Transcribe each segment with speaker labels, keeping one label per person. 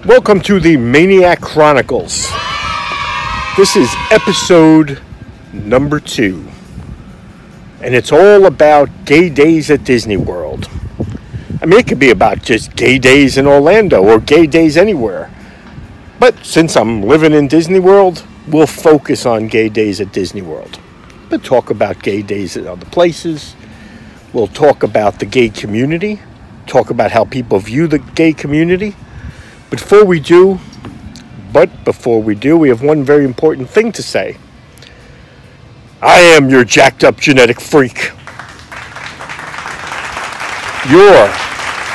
Speaker 1: Welcome to the Maniac Chronicles. This is episode number 2. And it's all about gay days at Disney World. I mean, it could be about just gay days in Orlando or gay days anywhere. But since I'm living in Disney World, we'll focus on gay days at Disney World. But talk about gay days at other places. We'll talk about the gay community. Talk about how people view the gay community. Before we do, we have one very important thing to say. I am your jacked up genetic freak.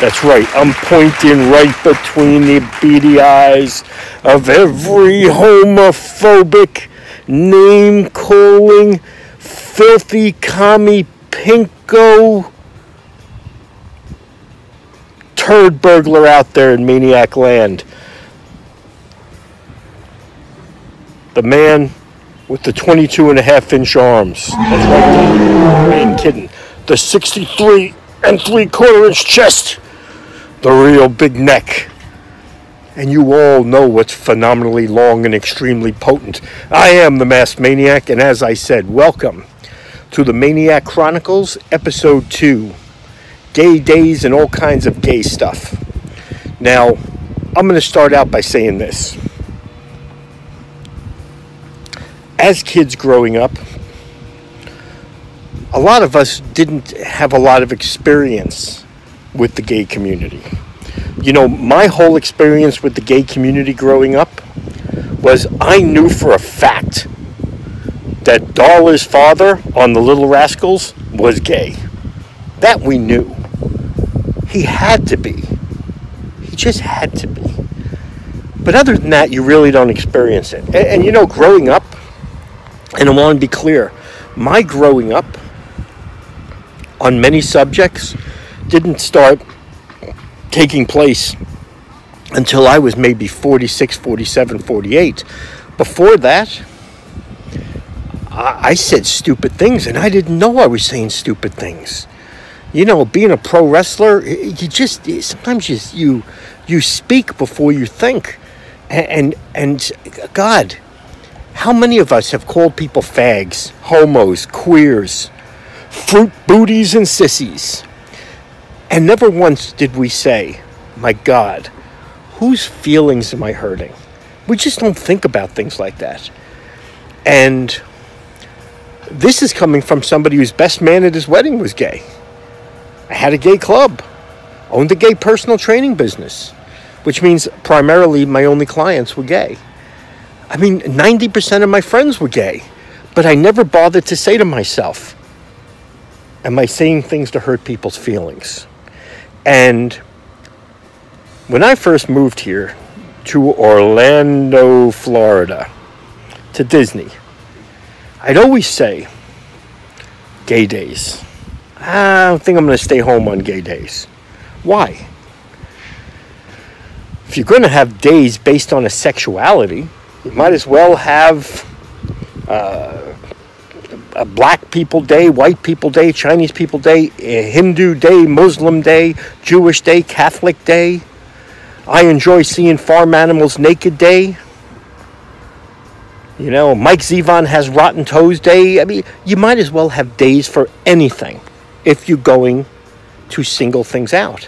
Speaker 1: That's right, I'm pointing right between the beady eyes of every homophobic, name-calling, filthy commie pinko turd burglar out there in Maniac Land. The man with the 22.5-inch arms. That's right, I ain't kidding. The 63 3/4-inch chest. The real big neck. And you all know what's phenomenally long and extremely potent. I am the Masked Maniac, and as I said, welcome to the Maniac Chronicles, episode 2. Gay days and all kinds of gay stuff. Now, I'm going to start out by saying this. As kids growing up, a lot of us didn't have a lot of experience with the gay community. You know, my whole experience with the gay community growing up was I knew for a fact that Darla's father on The Little Rascals was gay. That we knew. He had to be. He just had to be. But other than that, you really don't experience it. And you know, growing up, and I want to be clear, my growing up on many subjects didn't start taking place until I was maybe 46, 47, 48. Before that, I said stupid things, and I didn't know I was saying stupid things. You know, being a pro wrestler, sometimes you speak before you think. And God, how many of us have called people fags, homos, queers, fruit booties, and sissies? And never once did we say, my God, whose feelings am I hurting? We just don't think about things like that. And this is coming from somebody whose best man at his wedding was gay. I had a gay club, owned a gay personal training business, which means primarily my only clients were gay. I mean, 90% of my friends were gay, but I never bothered to say to myself, am I saying things to hurt people's feelings? And when I first moved here to Orlando, Florida, to Disney, I'd always say, gay days. I don't think I'm going to stay home on gay days. Why? If you're going to have days based on a sexuality, you might as well have a black people day, white people day, Chinese people day, a Hindu day, Muslim day, Jewish day, Catholic day. I enjoy seeing farm animals naked day. You know, Mike Zevon has Rotten Toes day. I mean, you might as well have days for anything if you're going to single things out.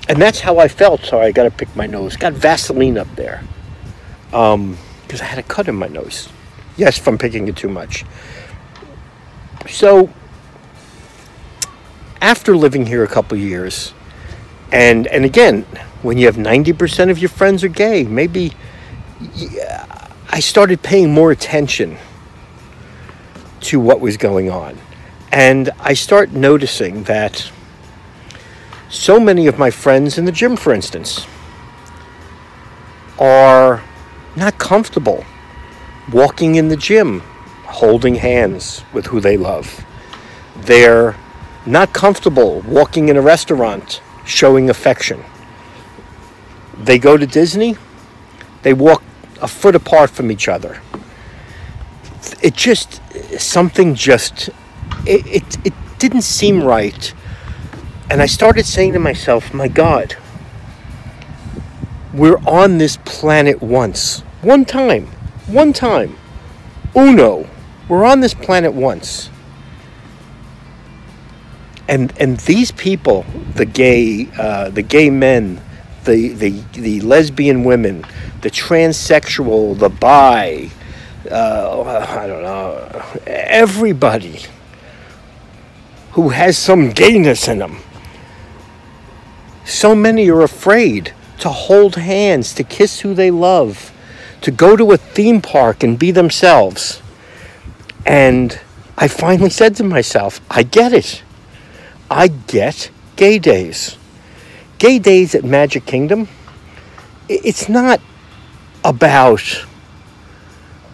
Speaker 1: And that's how I felt. Sorry, I got to pick my nose. Got Vaseline up there. Because I had a cut in my nose. Yes, from picking it too much. So, after living here a couple years, and again, when you have 90% of your friends are gay, maybe I started paying more attention to what was going on. And I start noticing that so many of my friends in the gym, for instance, are not comfortable walking in the gym, holding hands with who they love. They're not comfortable walking in a restaurant, showing affection. They go to Disney, they walk a foot apart from each other. It didn't seem right. And I started saying to myself, my God, We're on this planet once. One time. One time. Uno. We're on this planet once. And these people, the gay men, the lesbian women, the transsexual, the bi, I don't know, everybody who has some gayness in them. So many are afraid to hold hands, to kiss who they love, to go to a theme park and be themselves. And I finally said to myself, I get it. I get gay days. Gay days at Magic Kingdom, it's not about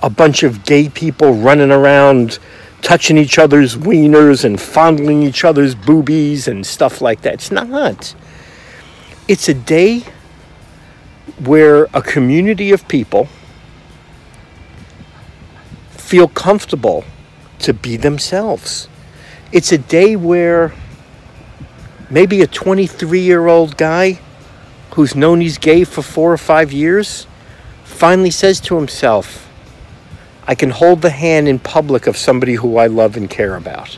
Speaker 1: a bunch of gay people running around touching each other's wieners and fondling each other's boobies and stuff like that. It's not. It's a day where a community of people feel comfortable to be themselves. It's a day where maybe a 23-year-old guy who's known he's gay for 4 or 5 years finally says to himself, I can hold the hand in public of somebody who I love and care about.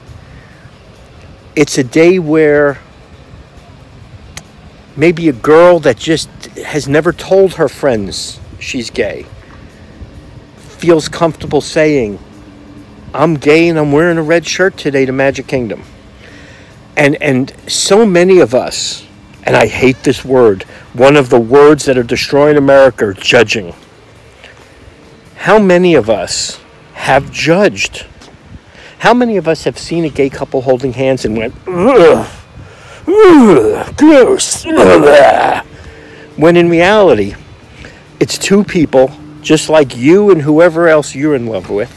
Speaker 1: It's a day where maybe a girl that just has never told her friends she's gay feels comfortable saying, I'm gay and I'm wearing a red shirt today to Magic Kingdom. And so many of us, and I hate this word, one of the words that are destroying America, judging. How many of us have judged? How many of us have seen a gay couple holding hands and went, ugh, ugh, gross, ugh. When in reality, it's two people, just like you and whoever else you're in love with,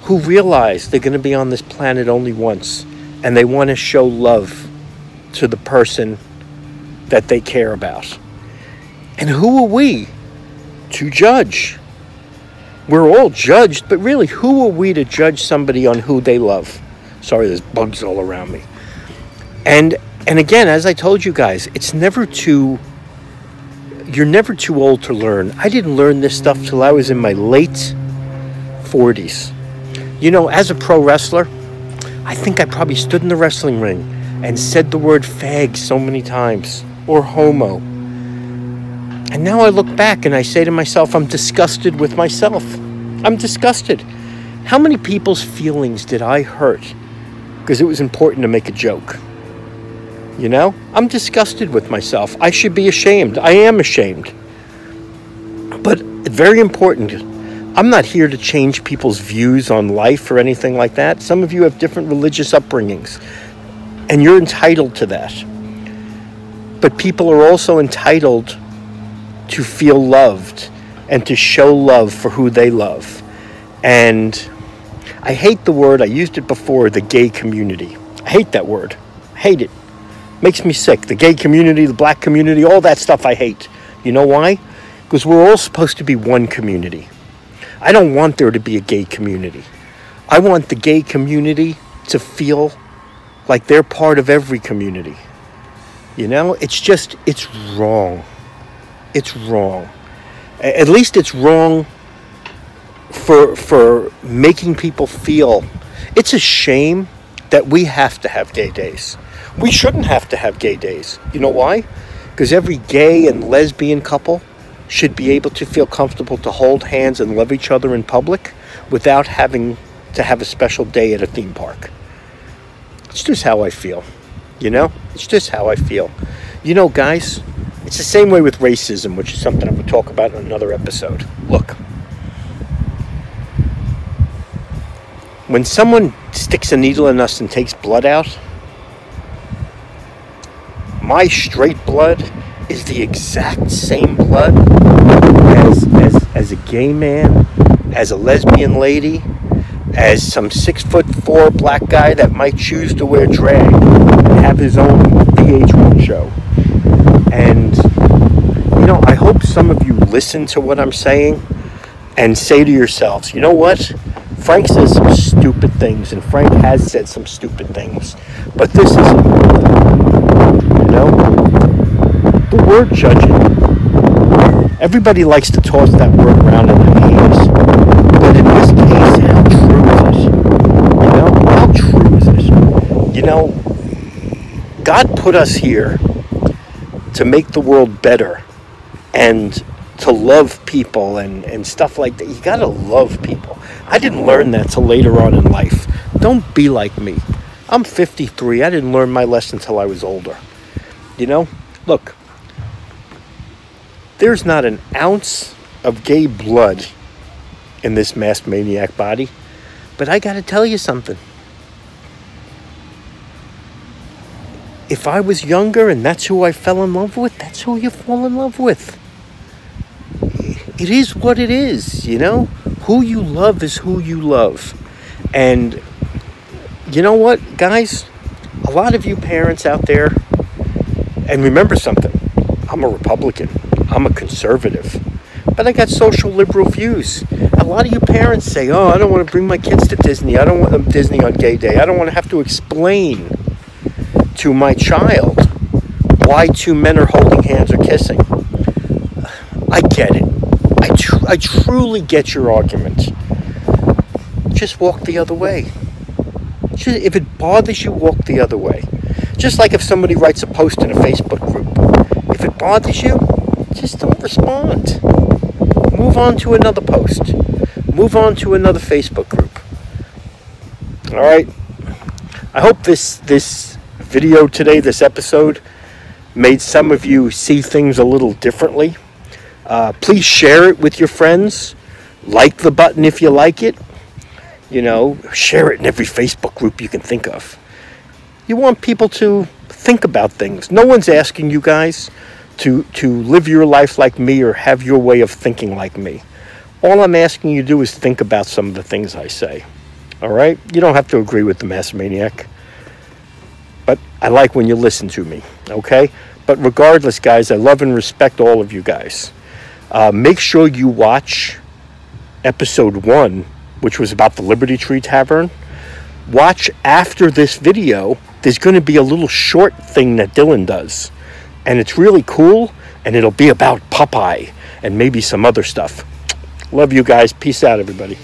Speaker 1: who realize they're going to be on this planet only once, and they want to show love to the person that they care about. And who are we to judge? We're all judged, but really, who are we to judge somebody on who they love? Sorry, there's bugs all around me. And again, as I told you guys, you're never too old to learn. I didn't learn this stuff till I was in my late 40s. You know, as a pro wrestler, I think I probably stood in the wrestling ring and said the word fag so many times, or homo. And now I look back and I say to myself, I'm disgusted with myself. I'm disgusted. How many people's feelings did I hurt because it was important to make a joke? You know, I'm disgusted with myself. I should be ashamed. I am ashamed. But very important, I'm not here to change people's views on life or anything like that. Some of you have different religious upbringings, and you're entitled to that. But people are also entitled to feel loved and to show love for who they love. And I hate the word, I used it before, the gay community. I hate that word. I hate it. Makes me sick. The gay community, the black community, all that stuff I hate. You know why? Because we're all supposed to be one community. I don't want there to be a gay community. I want the gay community to feel like they're part of every community. You know, it's wrong. It's wrong. At least it's wrong for making people feel. It's a shame that we have to have gay days. We shouldn't have to have gay days. You know why? Because every gay and lesbian couple should be able to feel comfortable to hold hands and love each other in public without having to have a special day at a theme park. It's just how I feel. You know? It's just how I feel. You know, guys, it's the same way with racism, which is something I'm going to talk about in another episode. Look. When someone sticks a needle in us and takes blood out, my straight blood is the exact same blood as a gay man, as a lesbian lady, as some 6'4" black guy that might choose to wear drag and have his own VH1 show. And, you know, I hope some of you listen to what I'm saying and say to yourselves, you know what? Frank says some stupid things, and Frank has said some stupid things, but this isn't one of them. You know? The word judging Everybody likes to toss that word around in their ears. But in this case, how true is it? You know, how true is it? You know, God put us here to make the world better and to love people and stuff like that. You gotta love people. I didn't learn that till later on in life. Don't be like me. I'm 53. I didn't learn my lesson till I was older. You know, look, there's not an ounce of gay blood in this Masked Maniac body, but I gotta tell you something. If I was younger and that's who I fell in love with, that's who you fall in love with. It is what it is, you know? Who you love is who you love. And you know what, guys? A lot of you parents out there, and remember something, I'm a Republican, I'm a conservative, but I got social liberal views. A lot of you parents say, oh, I don't want to bring my kids to Disney. I don't want them Disney on gay day. I don't want to have to explain to my child why two men are holding hands or kissing. I get it. I truly get your argument. Just walk the other way. If it bothers you, walk the other way. Just like if somebody writes a post in a Facebook group. If it bothers you, just don't respond. Move on to another post. Move on to another Facebook group. All right. I hope this video today, this episode, made some of you see things a little differently. Please share it with your friends. Like the button if you like it. You know, share it in every Facebook group you can think of. You want people to think about things. No one's asking you guys to live your life like me or have your way of thinking like me. All I'm asking you to do is think about some of the things I say. All right? You don't have to agree with the Masked Maniac. But I like when you listen to me. Okay? But regardless, guys, I love and respect all of you guys. Make sure you watch episode 1, which was about the Liberty Tree Tavern. Watch after this video. There's going to be a little short thing that Dylan does. And it's really cool. And it'll be about Popeye and maybe some other stuff. Love you guys. Peace out, everybody.